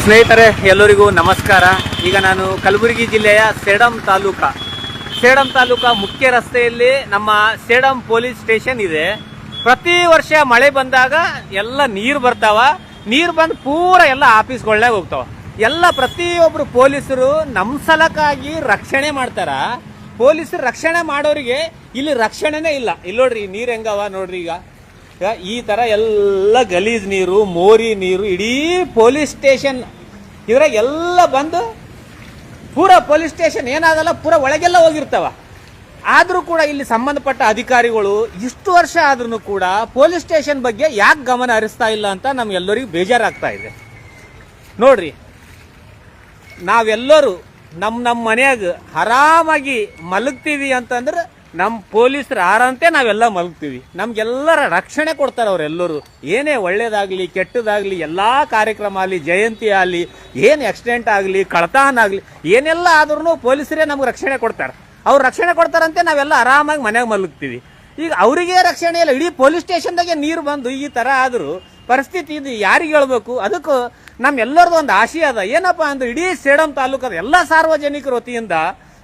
ಸ್ನೇಹಿತರೆ ಎಲ್ಲರಿಗೂ ನಮಸ್ಕಾರ. ಈಗ ನಾನು ಕಲಬುರಗಿ ಜಿಲ್ಲೆಯ ಸೇಡಂ ತಾಲೂಕಾ ಮುಖ್ಯ ರಸ್ತೆಯಲ್ಲಿ ನಮ್ಮ ಸೇಡಂ ಪೊಲೀಸ್ ಸ್ಟೇಷನ್ ಇದೆ. ಪ್ರತಿ ವರ್ಷ ಮಳೆ ಬಂದಾಗ ಎಲ್ಲ ನೀರು ಬರ್ತಾವ. ನೀರು ಬಂದು ಪೂರ ಎಲ್ಲ ಆಫೀಸ್ಗಳನ್ನೇ ಹೋಗ್ತಾವ. ಎಲ್ಲ ಪ್ರತಿಯೊಬ್ರು ಪೊಲೀಸರು ನಮ್ಮ ಸಲಕ್ಕಾಗಿ ರಕ್ಷಣೆ ಮಾಡ್ತಾರ. ಪೊಲೀಸರು ರಕ್ಷಣೆ ಮಾಡೋರಿಗೆ ಇಲ್ಲಿ ರಕ್ಷಣೆನೇ ಇಲ್ಲ. ಇಲ್ಲಿ ನೋಡ್ರಿ ನೀರು ಹೆಂಗವ ನೋಡ್ರಿ. ಈಗ ಈ ತರ ಎಲ್ಲ ಗಲೀಜ್ ನೀರು, ಮೋರಿ ನೀರು ಇಡೀ ಪೊಲೀಸ್ ಸ್ಟೇಷನ್ ಇದ್ರಾಗ ಎಲ್ಲ ಬಂದು ಪೂರ ಪೊಲೀಸ್ ಸ್ಟೇಷನ್ ಏನಾಗಲ್ಲ, ಪೂರ ಒಳಗೆಲ್ಲ ಹೋಗಿರ್ತಾವ. ಆದ್ರೂ ಕೂಡ ಇಲ್ಲಿ ಸಂಬಂಧಪಟ್ಟ ಅಧಿಕಾರಿಗಳು ಇಷ್ಟು ವರ್ಷ ಆದ್ರೂ ಕೂಡ ಪೊಲೀಸ್ ಸ್ಟೇಷನ್ ಬಗ್ಗೆ ಯಾಕೆ ಗಮನ ಹರಿಸ್ತಾ ಇಲ್ಲ ಅಂತ ನಮ್ಗೆಲ್ಲರಿಗೂ ಬೇಜಾರಾಗ್ತಾ ಇದೆ. ನೋಡ್ರಿ, ನಾವೆಲ್ಲರೂ ನಮ್ಮ ಮನ್ಯಾಗ ಆರಾಮಾಗಿ ಮಲಗ್ತೀವಿ ಅಂತಂದ್ರೆ ನಮ್ಮ ಪೊಲೀಸರು ಆರಂತೆ ನಾವೆಲ್ಲ ಮಲಗ್ತೀವಿ. ನಮ್ಗೆಲ್ಲರ ರಕ್ಷಣೆ ಕೊಡ್ತಾರೆ ಅವರೆಲ್ಲರೂ. ಏನೇ ಒಳ್ಳೇದಾಗ್ಲಿ ಕೆಟ್ಟದಾಗ್ಲಿ ಎಲ್ಲಾ ಕಾರ್ಯಕ್ರಮ ಆಗಲಿ, ಜಯಂತಿ ಆಗಲಿ, ಏನು ಆಕ್ಸಿಡೆಂಟ್ ಆಗಲಿ, ಕಳತನ ಆಗಲಿ, ಏನೆಲ್ಲ ಆದ್ರೂ ಪೊಲೀಸರೇ ನಮ್ಗೆ ರಕ್ಷಣೆ ಕೊಡ್ತಾರೆ. ಅವ್ರು ರಕ್ಷಣೆ ಕೊಡ್ತಾರಂತೆ ನಾವೆಲ್ಲ ಆರಾಮಾಗಿ ಮನ್ಯಾಗ ಮಲಗ್ತೀವಿ. ಈಗ ಅವರಿಗೆ ರಕ್ಷಣೆ ಇಲ್ಲ. ಇಡೀ ಪೊಲೀಸ್ ಸ್ಟೇಷನ್ದಾಗೆ ನೀರು ಬಂದು ಈ ತರ ಆದ್ರೂ ಪರಿಸ್ಥಿತಿ ಇದು ಯಾರಿಗೆ ಹೇಳ್ಬೇಕು? ಅದಕ್ಕೂ ನಮ್ಮೆಲ್ಲರದು ಒಂದು ಆಶಯ ಅದ. ಏನಪ್ಪಾ ಅಂದ್ರೆ ಇಡೀ ಸೇಡಂ ತಾಲೂಕದ ಎಲ್ಲ ಸಾರ್ವಜನಿಕರ ವತಿಯಿಂದ,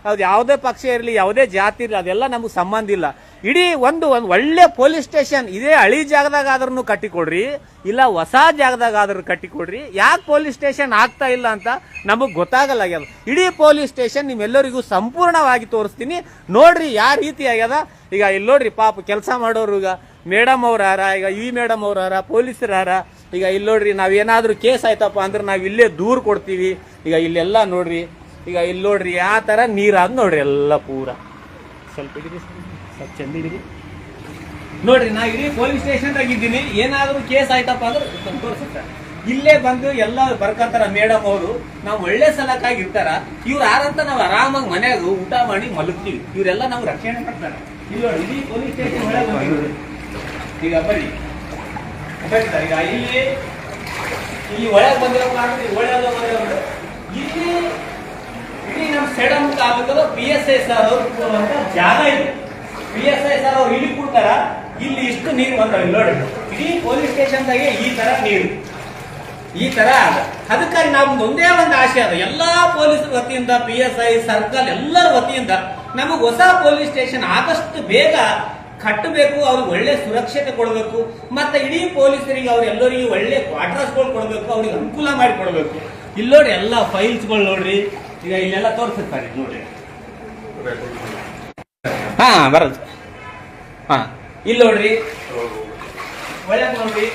ಅದು ಯಾವುದೇ ಪಕ್ಷ ಇರಲಿ, ಯಾವುದೇ ಜಾತಿ ಇರಲಿ, ಅದೆಲ್ಲ ನಮ್ಗೆ ಸಂಬಂಧ ಇಲ್ಲ. ಇಡೀ ಒಂದು ಒಳ್ಳೆ ಪೊಲೀಸ್ ಸ್ಟೇಷನ್ ಇದೇ ಹಳಿ ಜಾಗದಾಗ ಆದ್ರೂ ಕಟ್ಟಿಕೊಡ್ರಿ, ಇಲ್ಲ ಹೊಸ ಜಾಗದಾಗ ಆದ್ರೂ ಕಟ್ಟಿಕೊಡ್ರಿ. ಯಾಕೆ ಪೊಲೀಸ್ ಸ್ಟೇಷನ್ ಆಗ್ತಾ ಇಲ್ಲ ಅಂತ ನಮಗ್ ಗೊತ್ತಾಗಲ್ಲ ಆಗ್ಯದ. ಇಡೀ ಪೊಲೀಸ್ ಸ್ಟೇಷನ್ ನಿಮ್ಮೆಲ್ಲರಿಗೂ ಸಂಪೂರ್ಣವಾಗಿ ತೋರಿಸ್ತೀನಿ. ನೋಡ್ರಿ ಯಾವ ರೀತಿ ಆಗ್ಯದ. ಈಗ ಇಲ್ಲಿ ನೋಡ್ರಿ, ಪಾಪ ಕೆಲಸ ಮಾಡೋರು, ಈಗ ಮೇಡಮ್ ಅವ್ರಾರ, ಈಗ ಈ ಮೇಡಮ್ ಅವ್ರಾರ, ಪೊಲೀಸರಾರ. ಈಗ ಇಲ್ಲಿ ನೋಡ್ರಿ, ನಾವೇನಾದ್ರೂ ಕೇಸ್ ಆಯ್ತಪ್ಪ ಅಂದ್ರೆ ನಾವು ಇಲ್ಲೇ ದೂರ ಕೊಡ್ತೀವಿ. ಈಗ ಇಲ್ಲೆಲ್ಲ ನೋಡ್ರಿ, ಈಗ ಇಲ್ಲಿ ನೋಡ್ರಿ ಯಾವ ತರ ನೀರಾದ್ ನೋಡ್ರಿ ಎಲ್ಲ ಪೂರ. ಸ್ವಲ್ಪ ಹಿಡಿರಿ, ಸ್ವಲ್ಪ ಚಂದ ಹಿಡಿರಿ. ನೋಡ್ರಿ, ನಾ ಇಡೀ ಪೊಲೀಸ್ ಸ್ಟೇಷನ್ದಾಗ ಇದ್ದೀನಿ. ಏನಾದ್ರೂ ಕೇಸ್ ಆಯ್ತಪ್ಪ ಅಂದ್ರೆ ತೋರಿಸುತ್ತಾರೆ. ಇಲ್ಲೇ ಬಂದು ಎಲ್ಲ ಬರ್ಕಂತಾರ ಮೇಡಮ್ ಅವರು. ನಾವು ಒಳ್ಳೆ ಸಲಕ್ಕಾಗಿ ಇರ್ತಾರ. ಇವ್ರು ಯಾರಂತ ನಾವು ಆರಾಮಾಗಿ ಮನ್ಯಾಗ ಊಟ ಮಾಡಿ ಮಲಗ್ತೀವಿ. ಇವರೆಲ್ಲ ನಮ್ಗೆ ರಕ್ಷಣೆ ಮಾಡ್ತಾರೆ. ಇಲ್ಲಿ ನೋಡಿ, ಇಡೀ ಪೊಲೀಸ್ ಸ್ಟೇಷನ್ ಒಳಗೆ ಈಗ ಬರ್ರಿ. ಈಗ ಇಲ್ಲಿ ಒಳಗೆ ಬಂದಿರೋ ಒಳ್ಳೆ ಇಲ್ಲಿ ಇಡೀ ನಮ್ಮ ಸೇಡಂ ತಾಲೂಕದ PSI ಸರ್ ಅವರು ಜಾಗ ಇದೆ. PSI ಸರ್ ಅವ್ರು ಇಲ್ಲಿ ಕೊಡ್ತಾರ. ಇಲ್ಲಿ ಇಷ್ಟು ನೀರು ಬಂದವ. ನೋಡಿ, ಇಡೀ ಪೊಲೀಸ್ ಸ್ಟೇಷನ್ದಾಗೆ ಈ ತರ ನೀರು ಈ ತರ ಅದ. ಅದಕ್ಕಾಗಿ ನಮ್ದು ಒಂದೇ ಒಂದು ಆಶೆ ಅದ. ಎಲ್ಲಾ ಪೊಲೀಸ್ ವತಿಯಿಂದ, PSI ಸರ್ಕಲ್ ಎಲ್ಲರ ವತಿಯಿಂದ ನಮಗ್ ಹೊಸ ಪೊಲೀಸ್ ಸ್ಟೇಷನ್ ಆದಷ್ಟು ಬೇಗ ಕಟ್ಟಬೇಕು. ಅವ್ರಿಗೆ ಒಳ್ಳೆ ಸುರಕ್ಷತೆ ಕೊಡಬೇಕು. ಮತ್ತೆ ಇಡೀ ಪೊಲೀಸರಿಗೆ ಅವ್ರೆಲ್ಲರಿಗೂ ಒಳ್ಳೆ ಕ್ವಾರ್ಟರ್ಸ್ಗಳು ಕೊಡಬೇಕು. ಅವ್ರಿಗೆ ಅನುಕೂಲ ಮಾಡಿ ಕೊಡಬೇಕು. ಇಲ್ಲಿ ನೋಡಿ ಎಲ್ಲ ಫೈಲ್ಸ್ಗಳು ನೋಡ್ರಿ. ಈಗ ಇಲ್ಲೆಲ್ಲ ತೋರಿಸಿರ್ತಾರೆ ನೋಡ್ರಿ. ಹಾ ಬರದು. ಹಾ ಇಲ್ಲಿ ನೋಡ್ರಿ, ಒಳ್ಳೆ ನೋಡ್ರಿ.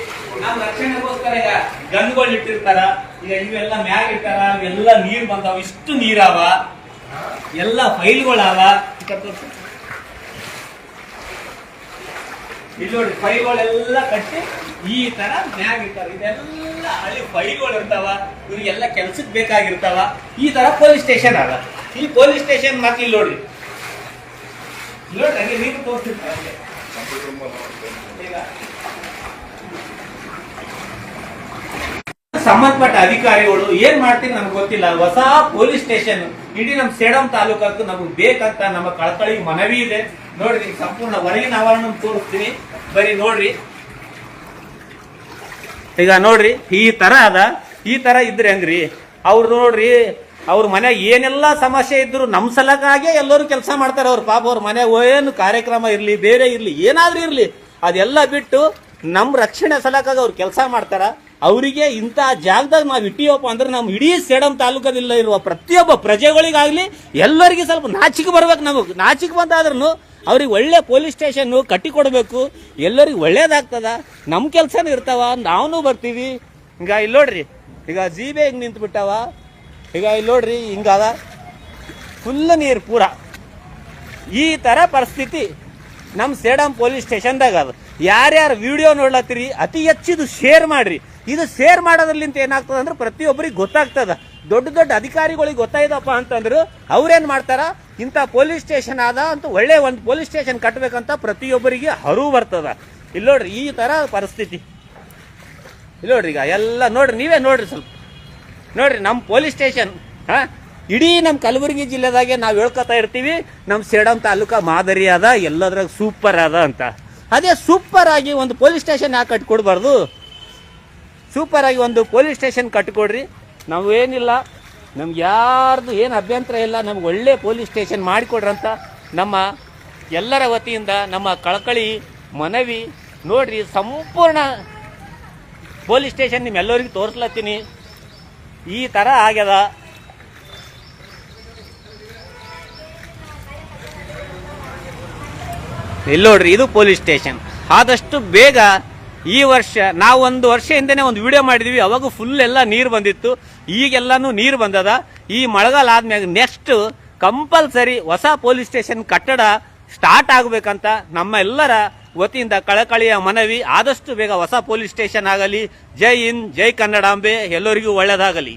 ನಾವು ರಕ್ಷಣೆಗೋಸ್ಕರ ಈಗ ಗನ್ಗಳು ಇಟ್ಟಿರ್ತಾರ. ಈಗ ಇವೆಲ್ಲ ಮ್ಯಾಗ ಇಟ್ಟಾರ. ಇವೆಲ್ಲ ನೀರ್ ಬಂದಾವ. ಇಷ್ಟು ನೀರಾವ, ಎಲ್ಲ ಫೈಲ್ಗಳಾವ. ಇಲ್ಲಿ ನೋಡಿ, ಫೈಲ್ಗಳೆಲ್ಲ ಕಟ್ಟಿ ಈ ತರ ಮ್ಯಾಗ ಇರ್ತಾರ. ಇದೆಲ್ಲ ಹಳಿ ಫೈಲ್ಗಳು ಇರ್ತಾವ. ಇವ್ರಿಗೆಲ್ಲ ಕೆಲ್ಸಕ್ಕೆ ಬೇಕಾಗಿರ್ತಾವ. ಈ ತರ ಪೊಲೀಸ್ ಸ್ಟೇಷನ್ ಅದ. ಈ ಪೊಲೀಸ್ ಸ್ಟೇಷನ್ ಮತ್ತೆ ಇಲ್ಲಿ ನೋಡ್ರಿ, ನೋಡ್ರಿ ನೀರು ತೋರಿಸ್ತಿರ್ತಾರೆ. ಸಂಬಂಧಪಟ್ಟ ಅಧಿಕಾರಿಗಳು ಏನ್ ಮಾಡ್ತೀರಿ ನಮ್ಗೆ ಗೊತ್ತಿಲ್ಲ. ಹೊಸ ಪೊಲೀಸ್ ಸ್ಟೇಷನ್ ಇಡೀ ನಮ್ ಸೇಡಂ ತಾಲೂಕಕ್ಕೂ ನಮಗ್ ಬೇಕಂತ ನಮ್ಮ ಕಳಕಳಿ ಮನವಿ ಇದೆ. ನೋಡ್ರಿ, ಸಂಪೂರ್ಣ ಹೊರಗಿನ ಆವರಣ ತೋರಿಸ್ತೀನಿ. ಬರೀ ನೋಡ್ರಿ, ಈಗ ನೋಡ್ರಿ ಈ ತರ ಅದ. ಈ ತರ ಇದ್ರೆ ಹೆಂಗ್ರಿ? ಅವ್ರು ನೋಡ್ರಿ, ಅವ್ರ ಮನ್ಯಾಗ ಏನೆಲ್ಲಾ ಸಮಸ್ಯೆ ಇದ್ರು ನಮ್ ಸಲಕ್ಕಾಗೆ ಎಲ್ಲರೂ ಕೆಲಸ ಮಾಡ್ತಾರೆ. ಅವ್ರ ಪಾಪ ಅವ್ರ ಮನ್ಯಾಗ ಏನು ಕಾರ್ಯಕ್ರಮ ಇರ್ಲಿ, ಬೇರೆ ಇರ್ಲಿ, ಏನಾದ್ರೂ ಇರ್ಲಿ, ಅದೆಲ್ಲ ಬಿಟ್ಟು ನಮ್ ರಕ್ಷಣೆ ಸಲಕ್ಕಾಗಿ ಅವ್ರು ಕೆಲಸ ಮಾಡ್ತಾರ. ಅವರಿಗೆ ಇಂಥ ಜಾಗದಾಗ ನಾವು ಇಟ್ಟಿವಪ್ಪ ಅಂದ್ರೆ ನಮ್ ಇಡೀ ಸೇಡಂ ತಾಲೂಕದಲ್ಲಿ ಇರುವ ಪ್ರತಿಯೊಬ್ಬ ಪ್ರಜೆಗಳಿಗಾಗ್ಲಿ ಎಲ್ಲರಿಗೂ ಸ್ವಲ್ಪ ನಾಚಿಕೆ ಬರ್ಬೇಕು. ನಮಗ್ ನಾಚಿಕೆ ಬಂದಾದ್ರೂ ಅವ್ರಿಗೆ ಒಳ್ಳೆ ಪೊಲೀಸ್ ಸ್ಟೇಷನ್ ಕಟ್ಟಿಕೊಡ್ಬೇಕು. ಎಲ್ಲರಿಗೂ ಒಳ್ಳೇದಾಗ್ತದ. ನಮ್ ಕೆಲ್ಸನೂ ಇರ್ತಾವ, ನಾವೂ ಬರ್ತೀವಿ. ಈಗ ಇಲ್ಲಿ ನೋಡ್ರಿ, ಈಗ ಜೀಬೆ ಹಿಂಗ್ ನಿಂತು ಬಿಟ್ಟಾವ. ಈಗ ಇಲ್ಲಿ ನೋಡ್ರಿ, ಹಿಂಗಾದ ಫುಲ್ ನೀರು ಪೂರ. ಈ ತರ ಪರಿಸ್ಥಿತಿ ನಮ್ ಸೇಡಂ ಪೊಲೀಸ್ ಸ್ಟೇಷನ್ದಾಗ ಅದ. ಯಾರ್ಯಾರು ವಿಡಿಯೋ ನೋಡ್ಲತ್ತೀರಿ ಅತಿ ಹೆಚ್ಚಿದು ಶೇರ್ ಮಾಡ್ರಿ. ಇದು ಶೇರ್ ಮಾಡೋದ್ರಲ್ಲಿಂತ ಏನಾಗ್ತದ ಅಂದ್ರೆ ಪ್ರತಿಯೊಬ್ಬರಿಗೆ ಗೊತ್ತಾಗ್ತದ. ದೊಡ್ಡ ದೊಡ್ಡ ಅಧಿಕಾರಿಗಳಿಗೆ ಗೊತ್ತಾಯ್ತಪ್ಪ ಅಂತಂದ್ರು ಅವ್ರೇನ್ ಮಾಡ್ತಾರ, ಇಂಥ ಪೊಲೀಸ್ ಸ್ಟೇಷನ್ ಆದ ಅಂತ ಒಳ್ಳೆ ಒಂದು ಪೊಲೀಸ್ ಸ್ಟೇಷನ್ ಕಟ್ಟಬೇಕಂತ ಪ್ರತಿಯೊಬ್ಬರಿಗೆ ಹರಿವು ಬರ್ತದ. ಇಲ್ಲಿ ನೋಡ್ರಿ ಈ ತರ ಪರಿಸ್ಥಿತಿ. ಇಲ್ಲಿ ನೋಡ್ರಿ, ಈಗ ಎಲ್ಲ ನೋಡ್ರಿ, ನೀವೇ ನೋಡ್ರಿ, ಸ್ವಲ್ಪ ನೋಡ್ರಿ ನಮ್ಮ ಪೊಲೀಸ್ ಸ್ಟೇಷನ್. ಇಡೀ ನಮ್ಮ ಕಲಬುರಗಿ ಜಿಲ್ಲೆದಾಗೆ ನಾವು ಹೇಳ್ಕೊತಾ ಇರ್ತೀವಿ ನಮ್ಮ ಸೇಡಂ ತಾಲೂಕಾ ಮಾದರಿ ಅದ, ಎಲ್ಲದ್ರಾಗ ಸೂಪರ್ ಅದ ಅಂತ. ಅದೇ ಸೂಪರ್ ಆಗಿ ಒಂದು ಪೊಲೀಸ್ ಸ್ಟೇಷನ್ ಯಾಕೆ ಕಟ್ಕೊಡ್ಬಾರ್ದು? ಸೂಪರ್ ಆಗಿ ಒಂದು ಪೊಲೀಸ್ ಸ್ಟೇಷನ್ ಕಟ್ಕೊಡ್ರಿ. ನಾವೇನಿಲ್ಲ, ನಮ್ಗೆ ಯಾರ್ದು ಏನು ಅಭ್ಯಂತರ ಇಲ್ಲ, ನಮ್ಗೆ ಒಳ್ಳೆ ಪೊಲೀಸ್ ಸ್ಟೇಷನ್ ಮಾಡಿಕೊಡ್ರಂತ ನಮ್ಮ ಎಲ್ಲರ ವತಿಯಿಂದ ನಮ್ಮ ಕಳಕಳಿ ಮನವಿ. ನೋಡ್ರಿ, ಸಂಪೂರ್ಣ ಪೊಲೀಸ್ ಸ್ಟೇಷನ್ ನಿಮ್ಮೆಲ್ಲರಿಗೂ ತೋರಿಸ್ಲತ್ತೀನಿ, ಈ ಥರ ಆಗ್ಯದ. ಇಲ್ಲಿ ನೋಡ್ರಿ, ಇದು ಪೊಲೀಸ್ ಸ್ಟೇಷನ್. ಆದಷ್ಟು ಬೇಗ ಈ ವರ್ಷ, ನಾವು 1 ವರ್ಷ ಹಿಂದೆನೆ ಒಂದು ವಿಡಿಯೋ ಮಾಡಿದ್ವಿ, ಅವಾಗ ಫುಲ್ ಎಲ್ಲ ನೀರು ಬಂದಿತ್ತು, ಈಗೆಲ್ಲಾನು ನೀರು ಬಂದದ. ಈ ಮಳೆಗಾಲ ಆದ್ಮ್ಯಾಗ ನೆಕ್ಸ್ಟ್ ಕಂಪಲ್ಸರಿ ಹೊಸ ಪೊಲೀಸ್ ಸ್ಟೇಷನ್ ಕಟ್ಟಡ ಸ್ಟಾರ್ಟ್ ಆಗಬೇಕಂತ ನಮ್ಮ ಎಲ್ಲರ ವತಿಯಿಂದ ಕಳಕಳಿಯ ಮನವಿ. ಆದಷ್ಟು ಬೇಗ ಹೊಸ ಪೊಲೀಸ್ ಸ್ಟೇಷನ್ ಆಗಲಿ. ಜೈ ಹಿಂದ್, ಜೈ ಕನ್ನಡಾಂಬೆ, ಎಲ್ಲರಿಗೂ ಒಳ್ಳೆಯದಾಗಲಿ.